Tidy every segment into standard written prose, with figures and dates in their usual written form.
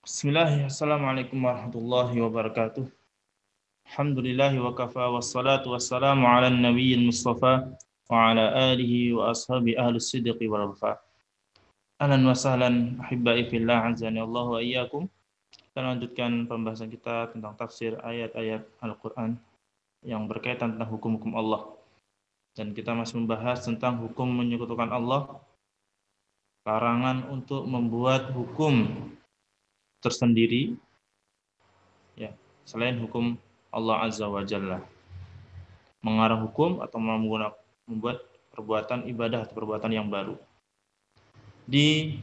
Bismillah, assalamualaikum warahmatullahi wabarakatuh. Alhamdulillahi wa kafa wassalatu wassalamu ala nabiyil mustafa wa ala alihi wa ashabi ahlus sidqi wal wafa. Ahlan wa sahlan ahibbai fillah azani Allah wa iyyakum. Kita lanjutkan pembahasan kita tentang tafsir ayat-ayat Al-Qur'an yang berkaitan tentang hukum-hukum Allah. Dan kita masih membahas tentang hukum menyekutukan Allah, larangan untuk membuat hukum tersendiri ya selain hukum Allah Azza wa Jalla, mengarang hukum atau membuat perbuatan ibadah atau perbuatan yang baru. Di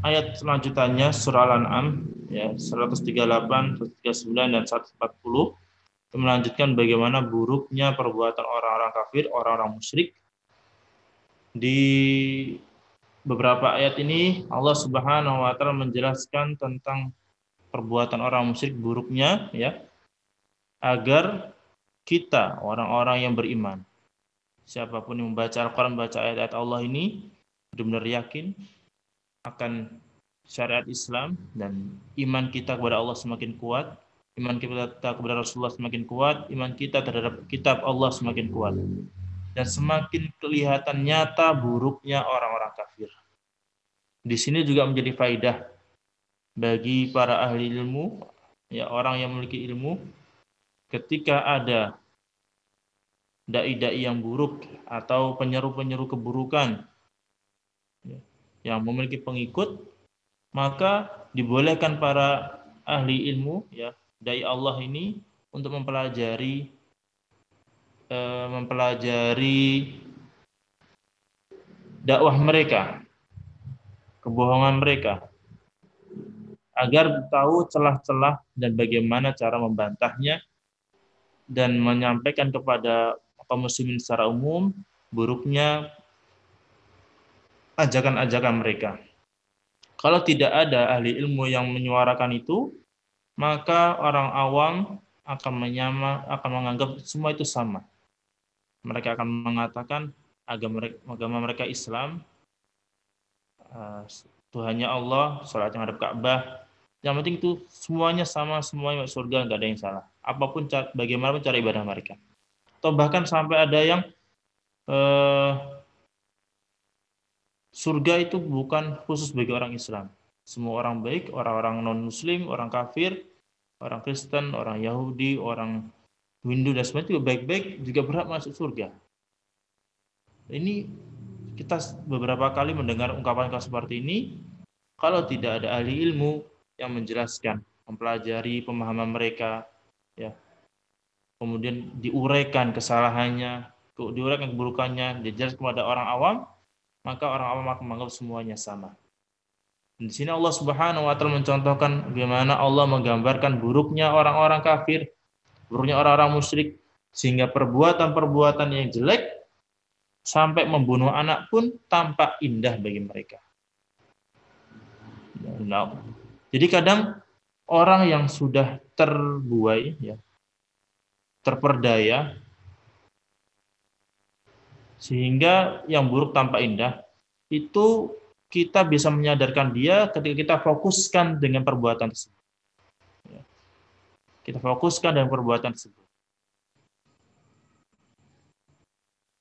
ayat selanjutnya surah Al-An'am ya 138, 139 dan 140 itu melanjutkan bagaimana buruknya perbuatan orang-orang kafir, orang-orang musyrik. Di beberapa ayat ini Allah Subhanahu wa taala menjelaskan tentang perbuatan orang musyrik buruknya ya, agar kita orang-orang yang beriman, siapapun yang membaca Al-Quran, membaca ayat-ayat Allah ini benar-benar yakin akan syariat Islam dan iman kita kepada Allah semakin kuat, iman kita kepada Rasulullah semakin kuat, iman kita terhadap kitab Allah semakin kuat, dan semakin kelihatan nyata buruknya orang-orang kafir. Di sini juga menjadi faidah bagi para ahli ilmu, ya orang yang memiliki ilmu, ketika ada dai-dai yang buruk atau penyeru-penyeru keburukan yang memiliki pengikut, maka dibolehkan para ahli ilmu ya dai Allah ini untuk mempelajari dakwah mereka, kebohongan mereka, agar tahu celah-celah dan bagaimana cara membantahnya dan menyampaikan kepada kaum muslimin secara umum buruknya ajakan-ajakan mereka. Kalau tidak ada ahli ilmu yang menyuarakan itu, maka orang awam akan menganggap semua itu sama. Mereka akan mengatakan agama mereka Islam, Tuhannya Allah, sholat yang hadap Ka'bah. Yang penting itu semuanya sama, semuanya surga, nggak ada yang salah. Apapun bagaimanapun cara ibadah mereka. Atau bahkan sampai ada yang surga itu bukan khusus bagi orang Islam. Semua orang baik, orang-orang non-Muslim, orang kafir, orang Kristen, orang Yahudi, orang Hindu dan sebagainya juga baik-baik juga berhak masuk surga. Ini kita beberapa kali mendengar ungkapan seperti ini. Kalau tidak ada ahli ilmu yang menjelaskan, mempelajari pemahaman mereka, ya, kemudian diuraikan kesalahannya, diuraikan keburukannya, dijelaskan kepada orang awam, maka orang awam akan menganggap semuanya sama. Di sini Allah Subhanahu wa taala mencontohkan bagaimana Allah menggambarkan buruknya orang-orang kafir, buruknya orang-orang musyrik, sehingga perbuatan-perbuatan yang jelek sampai membunuh anak pun tampak indah bagi mereka. Nah, jadi kadang orang yang sudah terbuai, ya, terperdaya, sehingga yang buruk tampak indah, itu kita bisa menyadarkan dia ketika kita fokuskan dengan perbuatan tersebut. Kita fokuskan dengan perbuatan tersebut.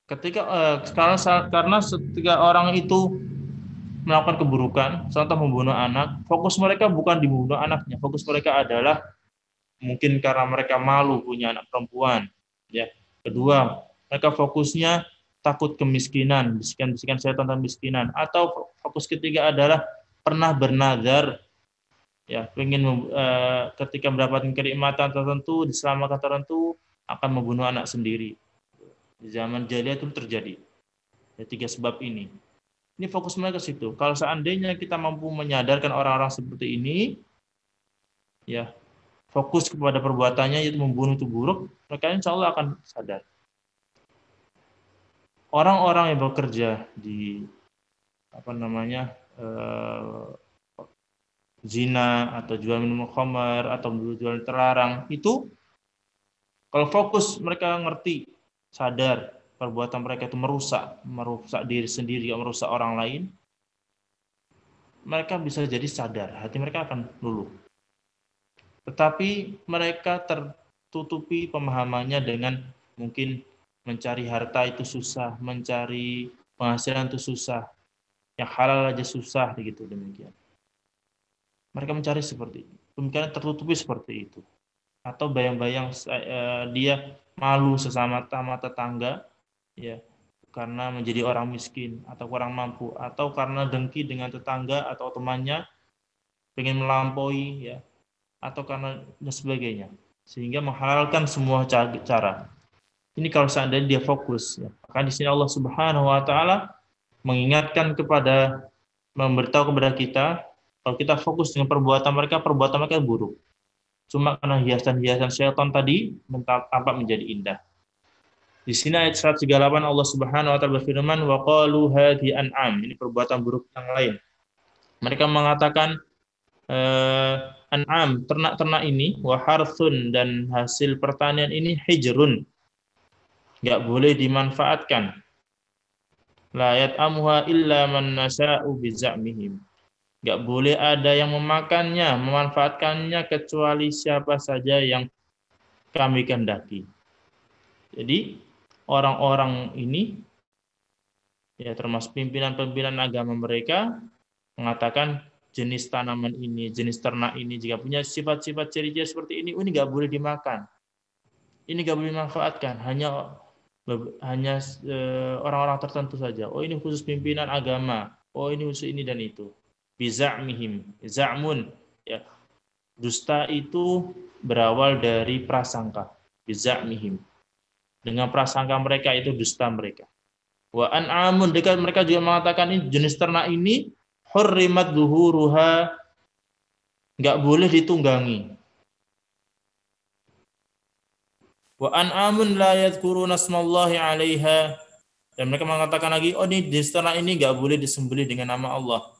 Karena ketika orang itu melakukan keburukan, contoh membunuh anak, fokus mereka bukan di membunuh anaknya, fokus mereka adalah mungkin karena mereka malu punya anak perempuan. Ya. Kedua, mereka fokusnya takut kemiskinan, bisikan-bisikan setan tentang kemiskinan. Atau fokus ketiga adalah pernah bernazar, ya, ingin ketika mendapatkan kenikmatan tertentu, diselamatkan tertentu, akan membunuh anak sendiri. Di zaman jahiliyah itu terjadi. Ya, tiga sebab ini. Ini fokus mereka ke situ. Kalau seandainya kita mampu menyadarkan orang-orang seperti ini, ya, fokus kepada perbuatannya yaitu membunuh itu buruk, mereka insya Allah akan sadar. Orang-orang yang bekerja di zina atau jual minum khamar atau jual terlarang itu, kalau fokus mereka ngerti, sadar perbuatan mereka itu merusak diri sendiri, merusak orang lain, mereka bisa jadi sadar, hati mereka akan luluh. Tetapi mereka tertutupi pemahamannya dengan mungkin mencari harta itu susah, mencari penghasilan itu susah, yang halal aja susah, begitu demikian. Mereka mencari seperti itu. Pemikiran tertutupi seperti itu. Atau bayang-bayang dia malu sesama tetangga, ya, karena menjadi orang miskin atau kurang mampu, atau karena dengki dengan tetangga atau temannya, pengen melampaui, ya, atau karena dan sebagainya, sehingga menghalalkan semua cara. Ini kalau seandainya dia fokus, ya. Maka di sini Allah Subhanahu Wa Taala mengingatkan memberitahu kepada kita, kalau kita fokus dengan perbuatan mereka buruk. Cuma karena hiasan-hiasan syaitan tadi tampak menjadi indah. Di sini ayat 138 Allah Subhanahu wa taala berfirman wa qalu hadhi an'am. Ini perbuatan buruk yang lain. Mereka mengatakan an'am, ternak-ternak ini, wa harthun, dan hasil pertanian ini hijrun, enggak boleh dimanfaatkan. La yat'amuha illa man nasha'u bizamihim. Enggak boleh ada yang memakannya, memanfaatkannya kecuali siapa saja yang kami kehendaki. Jadi orang-orang ini, ya, termasuk pimpinan-pimpinan agama mereka, mengatakan jenis tanaman ini, jenis ternak ini, jika punya sifat-sifat ciri-ciri seperti ini nggak boleh dimakan, ini nggak boleh dimanfaatkan, hanya orang-orang tertentu saja. Oh, ini khusus pimpinan agama, oh ini khusus ini dan itu. Biza'mihim, za'mun, ya. Dusta itu berawal dari prasangka. Biza'mihim, dengan prasangka mereka itu dusta mereka. Wa an'amun, dekat mereka juga mengatakan ini jenis ternak ini hurrimat zuhuruha, enggak boleh ditunggangi. Wa an'amun la yadhkuruna asmallahi 'alaiha, dan mereka mengatakan lagi, oh ini jenis ternak ini enggak boleh disembelih dengan nama Allah.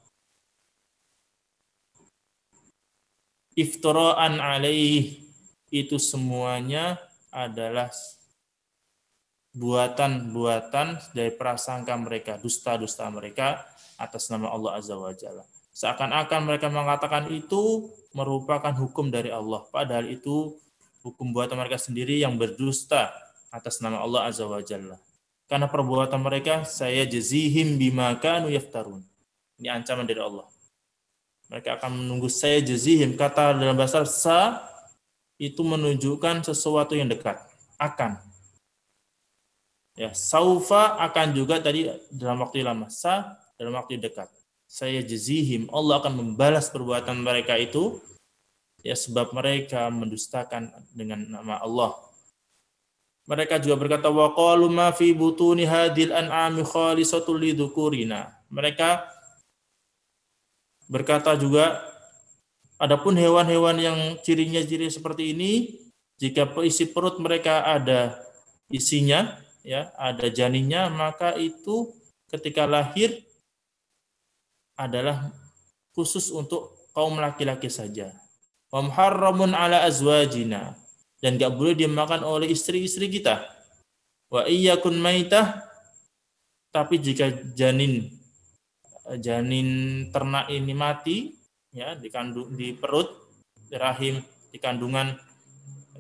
Iftira'an 'alaihi, itu semuanya adalah buatan-buatan dari prasangka mereka, dusta-dusta mereka atas nama Allah Azza wa Jalla. Seakan-akan mereka mengatakan itu merupakan hukum dari Allah, padahal itu hukum buatan mereka sendiri yang berdusta atas nama Allah Azza wa Jalla. Karena perbuatan mereka, saya jazihim bima kanu yaftarun. Ini ancaman dari Allah. Mereka akan menunggu saya jazihim. Kata dalam bahasa sa itu menunjukkan sesuatu yang dekat, akan. Ya, saufa akan juga tadi dalam waktu lama, sa dalam waktu dekat. Saya jazihim, Allah akan membalas perbuatan mereka itu, ya, sebab mereka mendustakan dengan nama Allah. Mereka juga berkata wa qalu ma fi butuni hadil an'ami khalisatul lidzukurina. Mereka berkata juga, adapun hewan-hewan yang cirinya ciri seperti ini, jika isi perut mereka ada isinya, ya, ada janinnya, maka itu ketika lahir adalah khusus untuk kaum laki-laki saja. Wa muharramun ala azwajina, dan enggak boleh dimakan oleh istri-istri kita. Wa iyyakun maitah, tapi jika janin ternak ini mati, ya, di perut, di rahim, di kandungan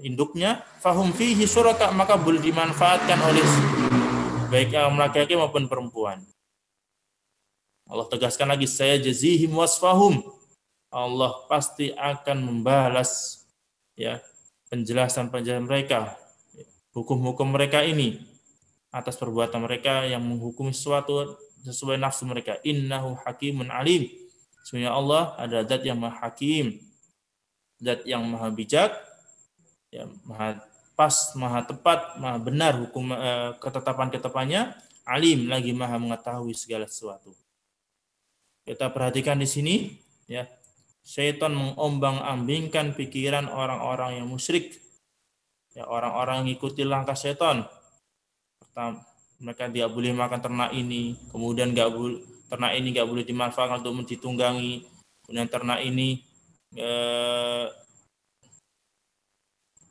induknya, fahum fihi syuraka, maka boleh dimanfaatkan oleh baik laki-laki maupun perempuan. Allah tegaskan lagi, saya jazihim wasfahum, Allah pasti akan membalas, ya, penjelasan-penjelasan mereka, hukum-hukum mereka ini atas perbuatan mereka yang menghukumi sesuatu sesuai nafsu mereka. Innahu hakimun alim. Sesungguhnya Allah adalah zat yang maha hakim, zat yang maha bijak, ya, maha pas, maha tepat, maha benar hukum ketetapan-ketetapannya, alim, lagi maha mengetahui segala sesuatu. Kita perhatikan di sini, ya, syaitan mengombang-ambingkan pikiran orang-orang yang musyrik, ya, orang-orang yang ikuti langkah syaitan. Pertama, mereka tidak boleh makan ternak ini, kemudian ternak ini nggak boleh dimanfaatkan untuk ditunggangi, kemudian ternak ini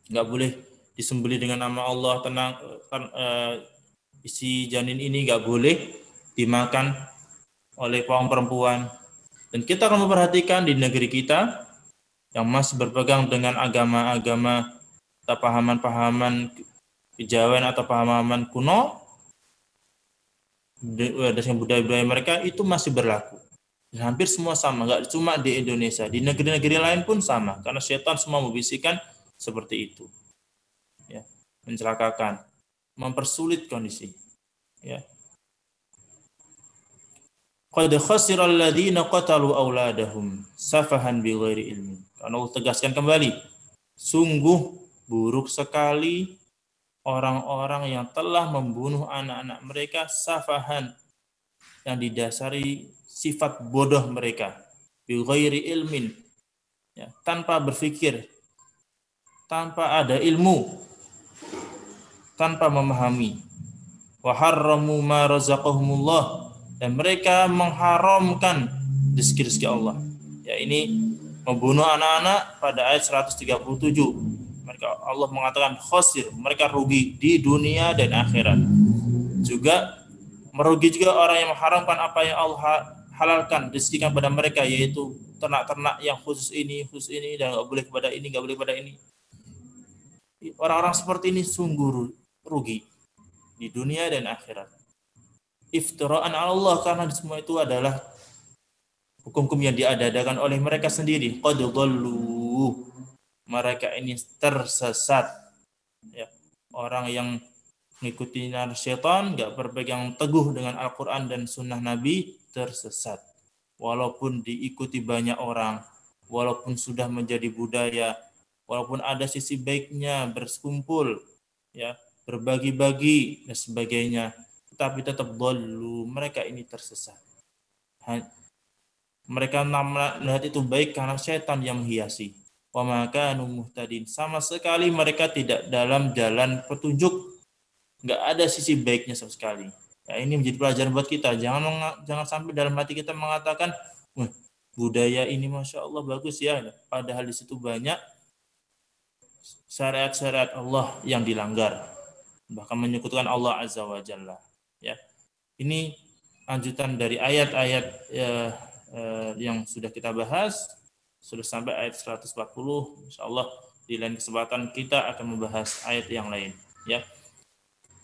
nggak boleh disembelih dengan nama Allah, isi janin ini nggak boleh dimakan oleh kaum perempuan. Dan kita akan memperhatikan di negeri kita, yang masih berpegang dengan agama-agama atau pahaman-pahaman kejawen atau pahaman kuno dengan budaya-budaya mereka itu masih berlaku. Dan hampir semua sama, nggak cuma di Indonesia, di negeri-negeri lain pun sama, karena setan semua membisikkan seperti itu, ya, mencelakakan, mempersulit kondisi, ya. Qad khasira alladziina qatalu auladahum safahan bighairi ilmin. Karena Allah tegaskan kembali, sungguh buruk sekali orang-orang yang telah membunuh anak-anak mereka safahan, yang didasari sifat bodoh mereka, bighairi ilmin, ya, tanpa berpikir, tanpa ada ilmu, tanpa memahami. Wa harramu ma razaqahumullah, dan mereka mengharamkan rezeki-rezeki Allah. Ya, ini membunuh anak-anak pada ayat 137. Mereka Allah mengatakan khosir, mereka rugi di dunia dan akhirat. Juga merugi juga orang yang mengharamkan apa yang Allah halalkan, rezekikan pada mereka, yaitu ternak-ternak yang khusus ini, dan nggak boleh kepada ini, nggak boleh kepada ini. Orang-orang seperti ini sungguh rugi di dunia dan akhirat. Iftira'an Allah, karena semua itu adalah hukum-hukum yang diadakan oleh mereka sendiri. Qad dhallu, mereka ini tersesat, ya. Orang yang mengikuti syaitan, nggak berpegang teguh dengan Al-Quran dan Sunnah Nabi, tersesat. Walaupun diikuti banyak orang, walaupun sudah menjadi budaya, walaupun ada sisi baiknya berkumpul, ya, berbagi-bagi dan sebagainya, tetapi tetap dhallu, mereka ini tersesat. Mereka melihat itu baik karena syaitan yang menghiasi. Wa ma kanu muhtadin, sama sekali mereka tidak dalam jalan petunjuk. Nggak ada sisi baiknya sama sekali. Ya, ini menjadi pelajaran buat kita. Jangan sampai dalam hati kita mengatakan, budaya ini masya Allah bagus ya, padahal di situ banyak syariat-syariat Allah yang dilanggar, bahkan menyekutukan Allah Azza wa Jalla. Ya, ini lanjutan dari ayat-ayat yang sudah kita bahas, sudah sampai ayat 140. Insya Allah di lain kesempatan kita akan membahas ayat yang lain. Ya.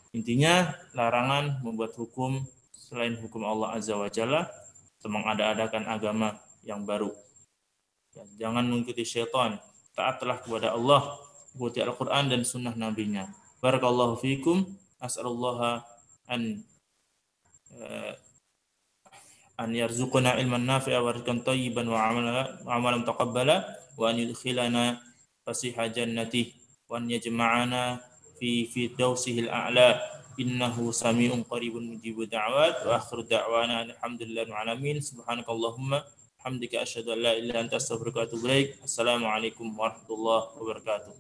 Intinya larangan membuat hukum selain hukum Allah Azza wa Jalla atau mengada-adakan agama yang baru. Ya, jangan mengikuti syaitan, taatlah kepada Allah, ikuti Al-Quran dan Sunnah Nabi-Nya. Barakallahu fikum, as'alullaha an yarzuqna ilman nafi'a wa rizqan thayyiban wa amalan taqabbala wa an yudkhilana fasiha jannatihi wa an yajma'ana fi dawsihil a'la innahu sami'un qaribun mujibud da'wat wa akhiru da'wana alhamdulillahi alamin subhanakallahumma hamdika asyhadu an la ilaha illa anta astaghfiruka wa atubu ilaik. Assalamualaikum warahmatullahi wabarakatuh.